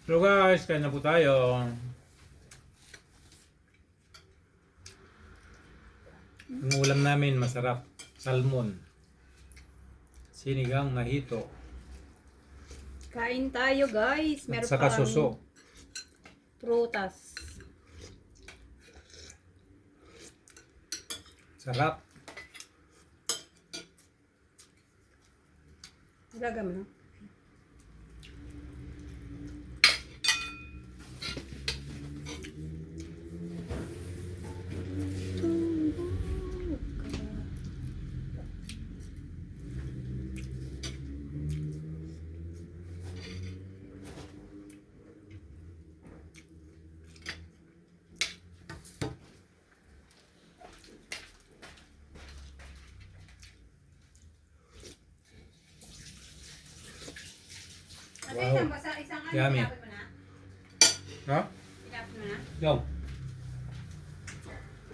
So guys, kain na po tayo. Ang ulam namin masarap. Salmon. Sinigang na hito. Kain tayo guys. At Meron saka pa suso. prutas. Sarap. Gagam na. Wow. Isang Yummy. tinapon mo na? Ha? Tinapon mo na? Yung.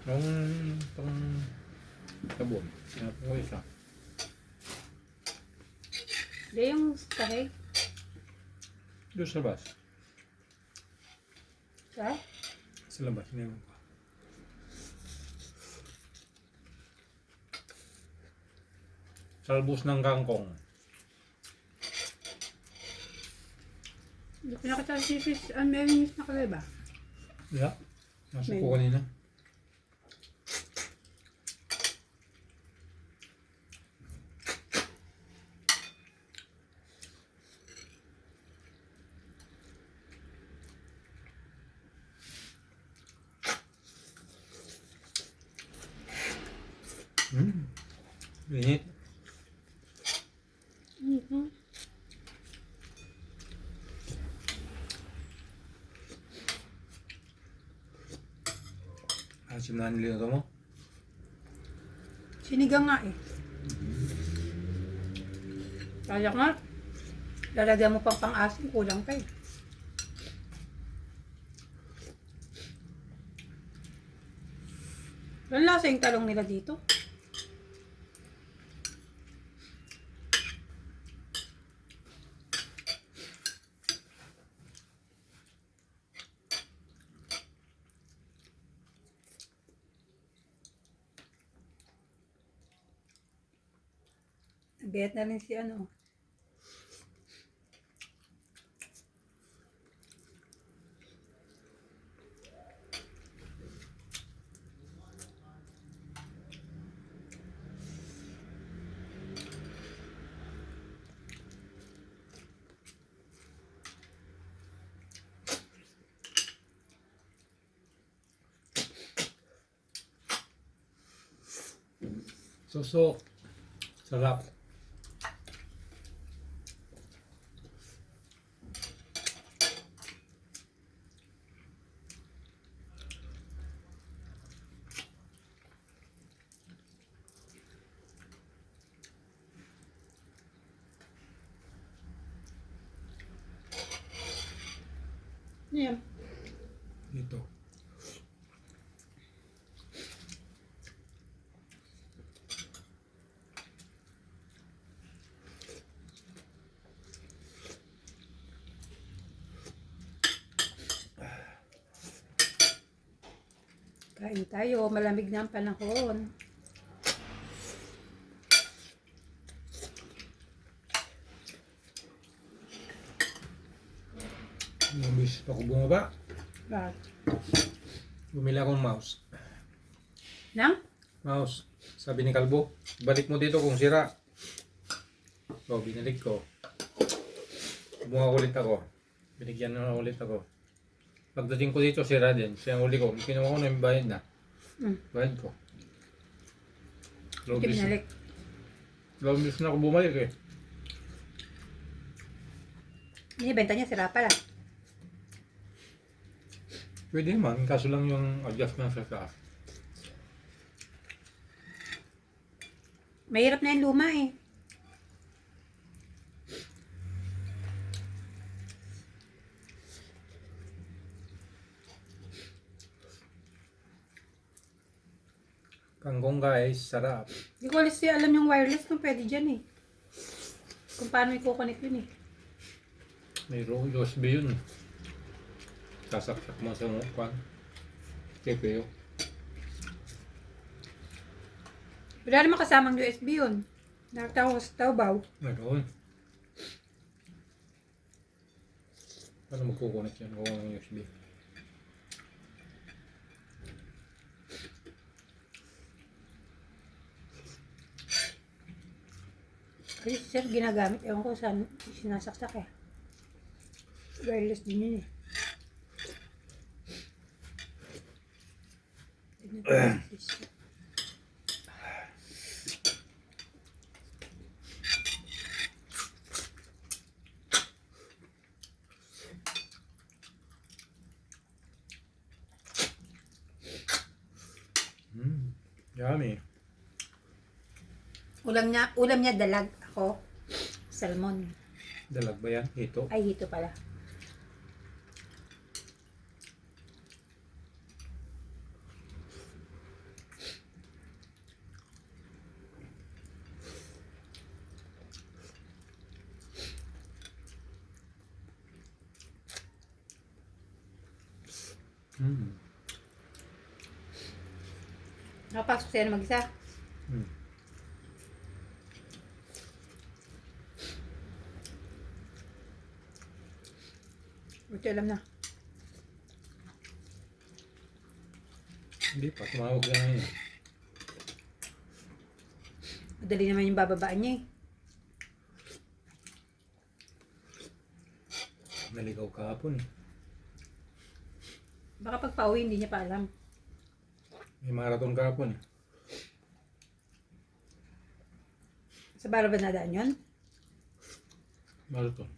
Yung itong sabon. Sinapin ko isa. Hindi yung kahig. Doon sa labas. Sa? Sa labas. Iniwan ko. Salbus ng kangkong. Hindi pinakita si sis. May minis na kalay ba? Yeah. Nasa May- ko kanina. Init. Mm-hmm. Asim na nilito mo. Sinigang nga eh. Kaya nga. Lalagyan mo pang pang-asim. Kulang pa eh. Ang lasa yung talong nila dito. Nagbayat na rin si ano. Suso. Sarap. Ano yan? Dito. Kain tayo. Malamig na ang panahon. Nabis ako bumaba. Bakit? Bumili akong mouse. Nang? Mouse. Sabi ni Kalbo, balik mo dito kung sira. So, binalik ko. Kumuha ulit ako. Binigyan na ulit ako. Pagdating ko dito, sira din. Siya ang uli ko. Kinuha ko na yung bayad na. Bayad ko. Hindi binalik. Lobis na ako bumalik eh. Inibenta niya, sira pala. Pwede naman, kaso lang yung adjustment sa taas. Mahirap na yung luma eh. Kangkong guys, sarap. Hindi ko alis alam yung wireless kung pwede dyan eh. Kung paano i-connect yun eh. May USB yun. Sasaksak mo sa mukha. CPU. Wala naman kasamang USB yun. Nakatawa ko sa Taobao. Meron. Paano magkukunik yan kung walang USB? Kasi sir, ginagamit. Ewan ko saan sinasaksak eh. Wireless din yun eh. Yummy. Ulam niya dalag. Ako, salmon. Dalag ba yan? Ito. Ay, hito pala. Nakapasok siya na mag-isa. Buti alam na. Hindi pa. Tumawag ka ngayon. Madali naman yung bababaan niya eh. Naligaw kahapon eh. Baka pag pauwi, hindi niya pa alam. May marathon kahapon eh. Sa bara ba nadaan yun? Marathon.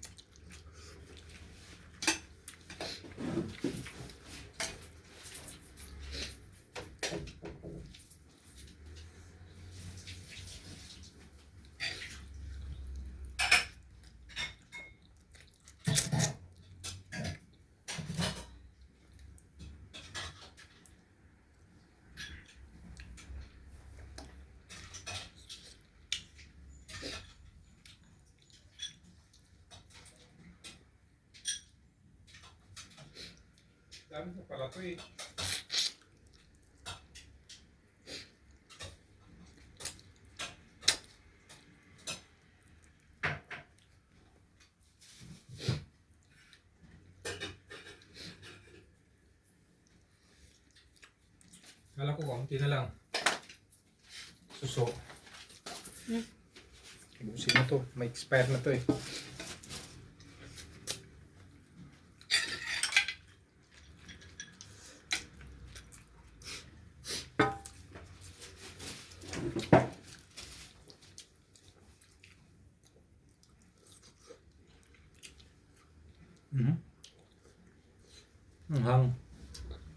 Dami ko pala to eh. Kala ko konti na lang. Suso. Ibusin na to. May expire na to eh.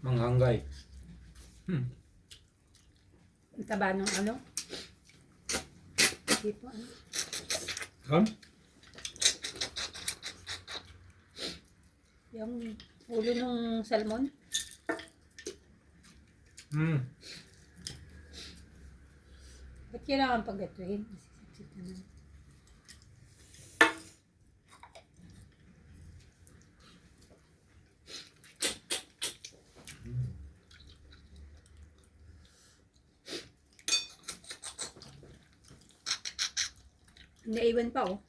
Manghangay. Ang taba ng ano? Hindi po ano. Yung ulo ng salmon. Ba't kailangan pagatuhin? Masisipsip naman. Naiwan pa oh.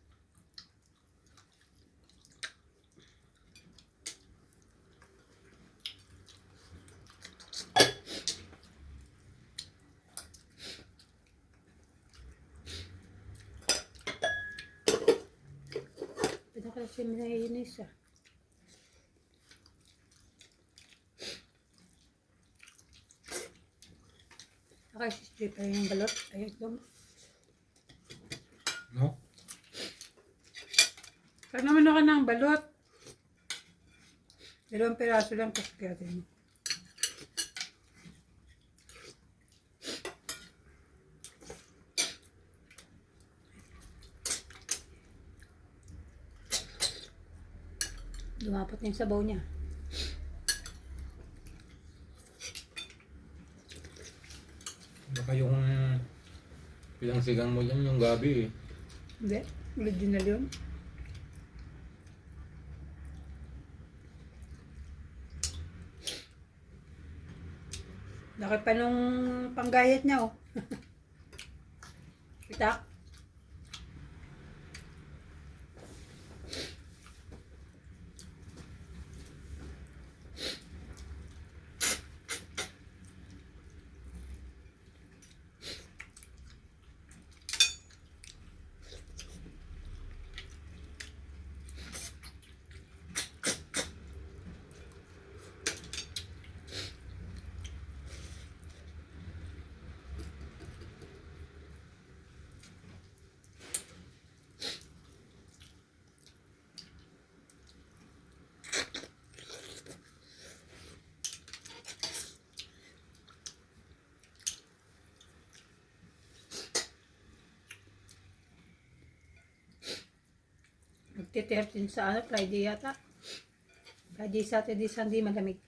Kasi mayonnaise ah. Strip ay yung balot. Ay ito. No? Saan naman ako ng balot? 2 piraso lang kasi kaya din. Lumapot na yung sabaw niya. Baka yung pinangsigang mo yan yung gabi eh. Hindi. Original yun. Laki pa nung panggayat niya, oh. Kita? Magti-13 sa ano, Friday yata. Friday, Saturday, Sunday, malamig.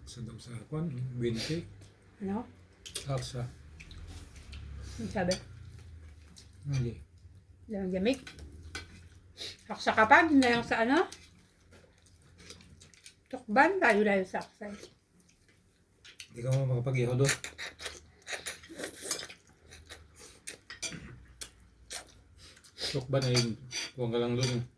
Sa daw sa kwan, 20. Ano? Aksa. Ang sabi? Hindi. Lamang gamig. Saksa ka pa, na lang sa ano? Tukban, tayo lang sa saksa. Hindi ka mo makapag-iho doon. Sok ba na yun? Huwag ka lang doon.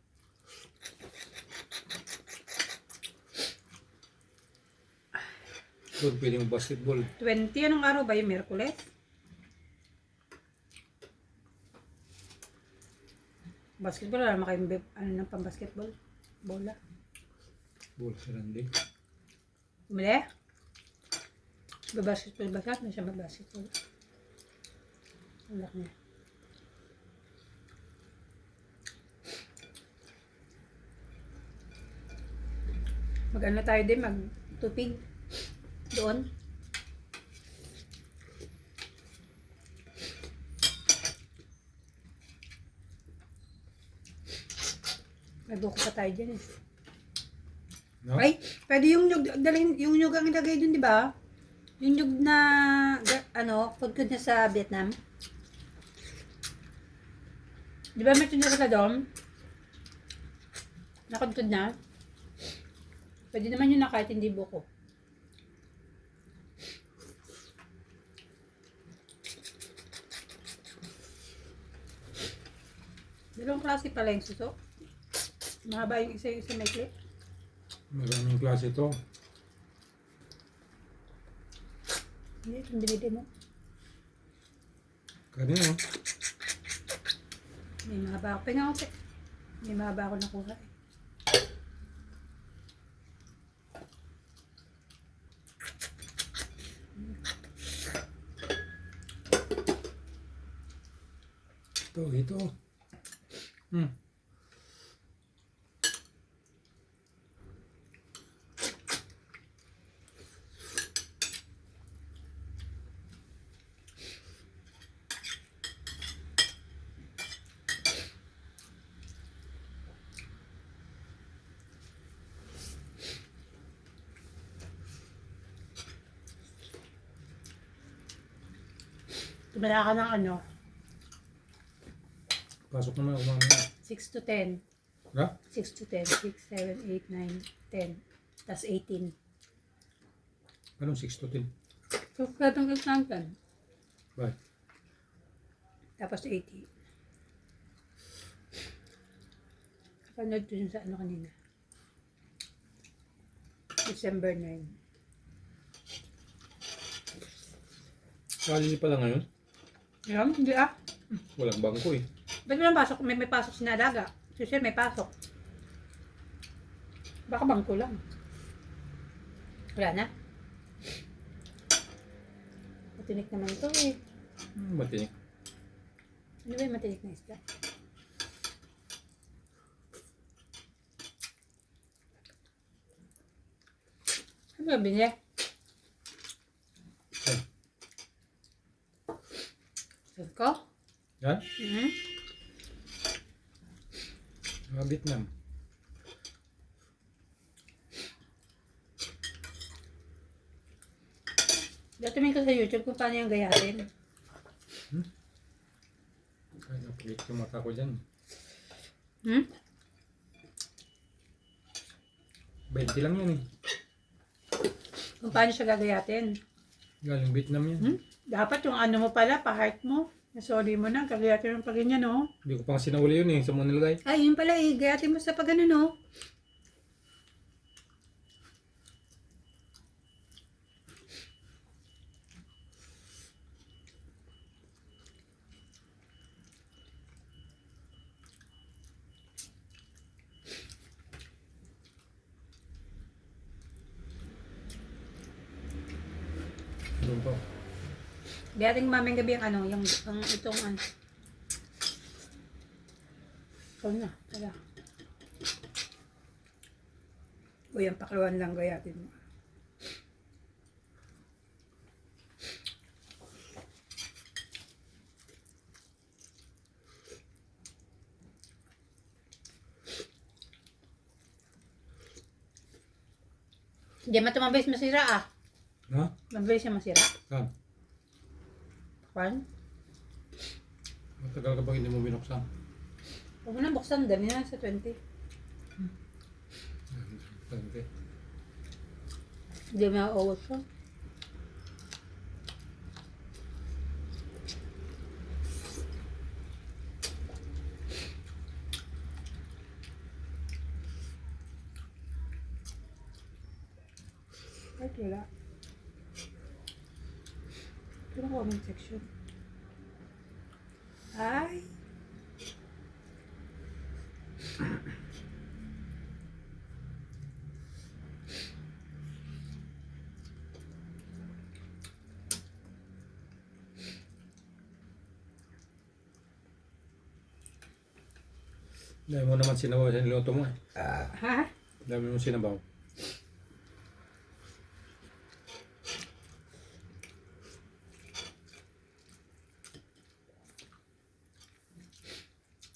Doon pwede mo basketball. 20, anong araw ba yung Merkules? Basketball, wala naman kayong ano ng pang-basketball? Bola. Ball sa Randy. Umali? Basketball ba siya? Ano siya mag-basketball? Wala niya. Mag-ano tayo din, mag-tupig. Doon. May buko pa tayo dyan eh. No? Ay, pwede yung nyug, dalhin, yung nyug ang ilagay dun, di ba? Yung nyug na, ano, food niya sa Vietnam. Di ba may tunog ka doon? Nakagtod na. Pwede naman yun na kahit hindi buko. Dalawang klase pala yung suso. Mahaba yung isa may clip. Maraming klase ito. Hindi, itong binili mo. Kanino? May mahaba ako. Pinga ako. May mahaba ako nakuha eh. Ito. Hmm. Tumala ka ng ano, Pasok naman ako mamaya. 6 to 10. Ha? 6 to 10. 6, 7, 8, 9, 10. Tapos 18. Anong 6 to 10? So, katong example. Bye. Tapos 80. Kapanood ko yun sa ano kanina. December 9. Kalili pala ngayon. Ayan, hindi ah. Walang bangko eh. Ba't mo pasok? May pasok si Nalaga. Si Sir may pasok. Baka bangko lang. Wala na. Matinik naman ito eh. Matinik. Ano ba yung matinik na isda? Ano ba binili? Yan. Sir ko? Yan? Mga Vietnam. Datumin ko sa YouTube kung paano yung gayatin. Ay, napulit yung mata ko dyan. 20 lang yan eh. Kung paano siya gagayatin. Galing Vietnam yan. Dapat yung ano mo pala, pa-heart mo. Sorry mo na, gagayatin mo pa ganyan, no? Hindi ko pa nga sinawali yun eh. Sa mga nilagay. Ay, yun pala eh. Gayatin mo sa pag ano, no? Doon pa. Gayatin maming gabi yung ano, yung itong ano. Ikaw na, tara. O yung pakluan lang gayatin mo. Hindi man ito mabilis masira ah. Ha? Mabilis siya masira. Saan? Kwan? Matagal ka ba hindi mo binuksan? Huwag mo na buksan, dami na sa 20. Okay. Hindi mo mauuot ko. Ay, wala. Pero comment section. Ay! Dahil mo naman sinabaw sa niluto mo eh. Ha? Dami mo sinabaw.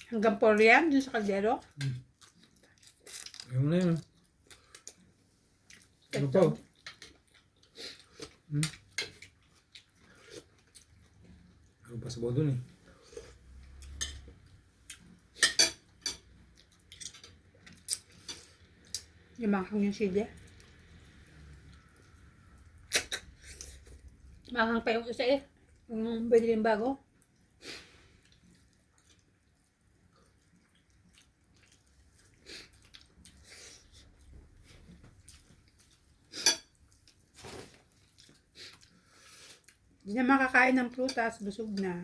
Hanggang 4 yan, dun sa kaldero. Ayaw mo na yun. Ano pa? Ito. Ano pa sabaw dun eh. Yung manghang yung silya. Manghang pa yung isa eh. Yung binili yung bago. Hindi na makakain ng prutas, busog na.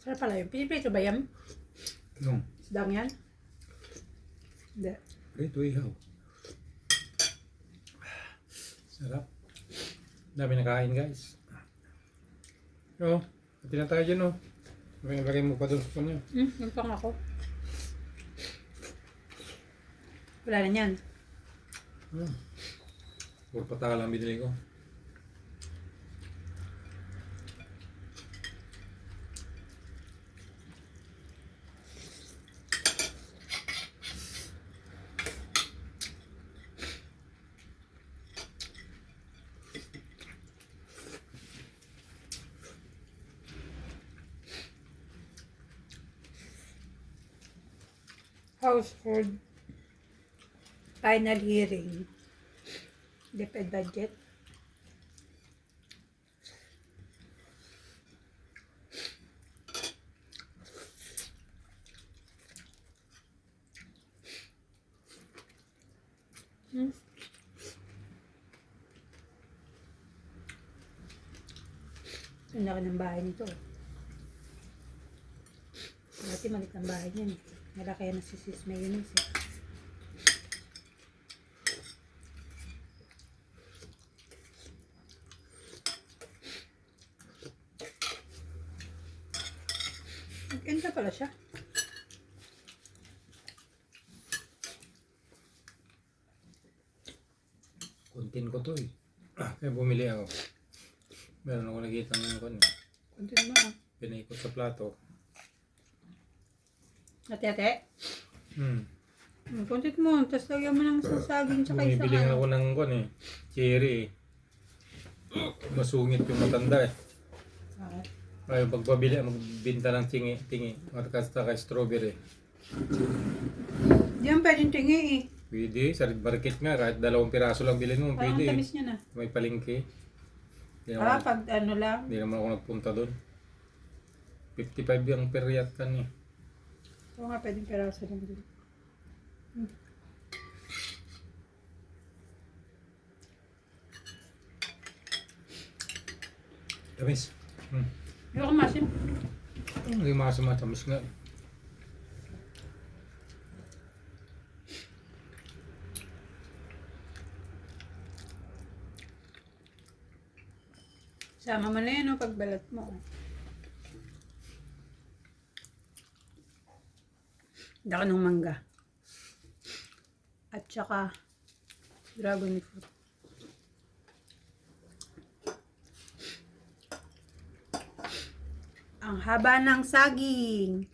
Sarap pala yun. Piniprito ba yan? No. Isdang yan? Hindi. Prito ihaw. Sarap. Dami na kain guys. Oo. Pati na tayo dyan oh. Lagay mo pa doon sa kanya. Yung pang ako. Wala na yan. Puro pataka lang binili ko. Household. Final hearing. DepEd budget. Ang laki ng bahay nito. Dati maliit ang bahay niyan. Malaki yan na si Sis Mayonnaise eh. Weekend ka pala siya. Kuntin ko to eh. Kaya bumili ako. Meron ako nakita ng kon. Content mo ah. Pinaikot sa plato. Ate-ate. Hmm. Content mo. Tapos lagyan mo ng saging tsaka isang Bumibili nga ako ng kon eh. Cherry eh. Masungit yung matanda eh. Ayaw pagpabili, magbinta ng tingi. Matakasta kay strawberry. Di yan pwedeng tingi eh. Pwede, sa red market nga, kahit 2 piraso lang bilhin mo, Parang pwede. tamis niya na. May palengke. Hindi Ah, naman, pag ano lang. hindi naman ako nagpunta doon. 55 yung periat kan eh. Oo nga, pwedeng peraso lang din. Tamis. Ayoko masin. Hindi matamis nga. Sama mo na yun, no, pagbalat mo. Daka ng mangga. At saka dragon fruit. Ang haba ng saging.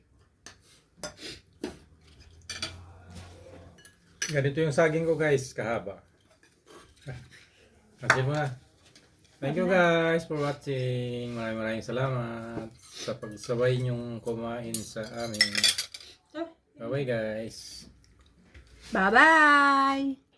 Ganito yung saging ko guys, kahaba. Kasi mo na. Thank you guys for watching. Maraming salamat sa pagsabay niyong kumain sa amin. Bye bye guys. Bye-bye!